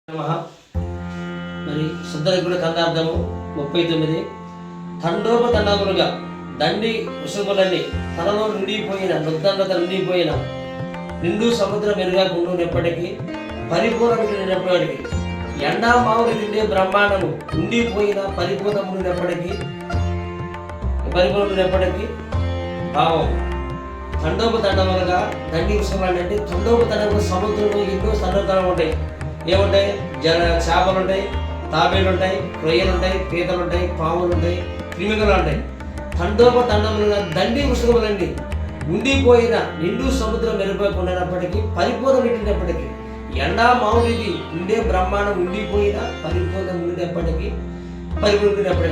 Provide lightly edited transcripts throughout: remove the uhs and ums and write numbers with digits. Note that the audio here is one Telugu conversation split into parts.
నమః. మరి శుద్ధ కందార్థము 39 తండోపతండములుగా దండి వృషములన్నీ తనలో నిండిపోయిన నుద్దండత నిండిపోయిన నిండు సముద్రం మెరుగా గుండునప్పటికీ పరిపూర్ణమైనప్పటికీ ఎండా మావులు నిండే బ్రహ్మాండము ఉండిపోయిన పరిపూర్ణమునప్పటికీ భావం తండోపతండములుగా దండి వృషములు అంటే తండోపతండములు సముద్రంలో ఎన్నో సందర్భాలు ఉంటాయి. ఏముంటాయి? చేపలు ఉంటాయి, తాబేలు ఉంటాయి, రొయ్యలు ఉంటాయి, పీతలు ఉంటాయి, పాములు ఉంటాయి, క్రిమికలు ఉంటాయి. తండోపతండములుగా దండి వృషములండి ఉండిపోయిన నిండు సముద్రం మెరుగకుండానప్పటికీ పరిపూర్ణం నిండినప్పటికీ ఎండా మామూలుది ఉండే బ్రహ్మాండం ఉండిపోయిన పరిపూర్ణం ఉండినప్పటికీ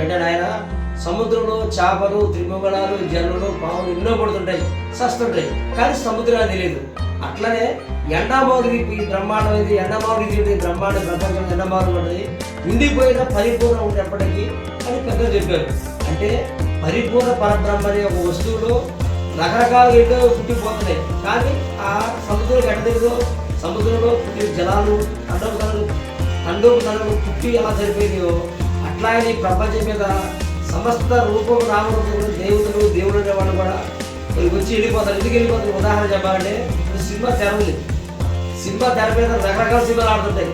అంటే ఆయన సముద్రంలో చేపలు, త్రిమింగళాలు, జల్లులు, పాములు ఎన్నో పడుతుంటాయి, సస్తుంటాయి, కానీ సముద్రాన్ని తెలియదు. అట్లనే ఎండమావుడి ఈ బ్రహ్మాండం ఇది, ఎండమావుడి బ్రహ్మాండ ప్రపంచం ఎండమావుడు ఉంటుంది ఉండిపోయిన పరిపూర్ణం ఉండేప్పటికీ అని పెద్దలు చెప్పారు. అంటే పరిపూర్ణ పరబ్రహ్మ అనే ఒక వస్తువులో రకరకాల ఎన్నో పుట్టిపోతున్నాయి, కానీ ఆ సముద్రం ఎట్టదో సముద్రంలో పుట్టిన జలాలు తండోపు పుట్టి ఎలా సరిపోయినాయో అట్లాగే ఈ ప్రపంచం మీద సమస్త రూపం రామరూపంలో దేవుడు అనేవాళ్ళు కూడా వచ్చి వెళ్ళిపోతారు. ఎందుకు వెళ్ళిపోతారు? ఉదాహరణ చెప్పాలంటే సినిమా తెర ఉంది, సినిమా తెర మీద రకరకాల సినిమాలు ఆడుతుంటాయి,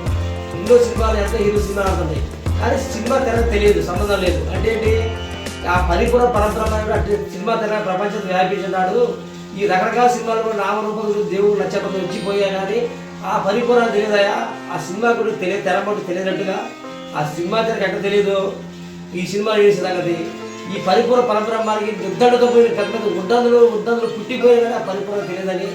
ఎన్నో సినిమాలు ఎంతో హీరో సినిమాలు ఆడుతుంటాయి, కానీ సినిమా తెర తెలియదు, సంబంధం లేదు. అంటే ఏంటి? ఆ పరిపూర్ణ పరబ్రహ్మ అంటే సినిమా తెర ప్రపంచం వ్యాపించినాడు. ఈ రకరకాల సినిమాలు కూడా నామరూపంలో దేవుడు నచ్చకపోతే వచ్చిపోయా, కానీ ఆ పరిపూర్ణ తెలియదాయా? ఆ సినిమా కూడా తెలియదు, తెర పట్టు తెలియనట్టుగా ఆ సినిమా తెరకు ఎట్ట తెలియదు ఈ సినిమా చేసే సంగతి. ఈ పరిపూర్ణ పరబ్రహ్మానికి ఉద్దండతో పోయిన పెద్ద ఉద్దందులు పుట్టిపోయిన కానీ ఆ పరిపూర్ణ తెలియదని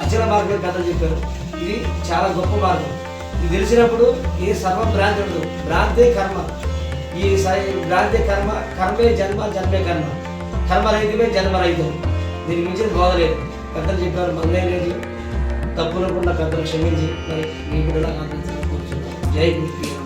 అచల మార్గం కథలు చెప్పారు. ఇది చాలా గొప్ప మార్గం. ఇది తెలిసినప్పుడు ఏ సర్వ భ్రాంతి ఉండదు. భ్రాంతే కర్మ, ఈ భ్రాంతే కర్మే జన్మ, జన్మే కర్మ, కర్మరహితమే జన్మరహితం. దీని మించిన బోధలేదు. పెద్దలు చెప్పారు, మందే లేదు. తప్పునకుండా పెద్దలు క్షమించి మరి మీ బిడ్డలా కూర్చున్నాం. జై గురు.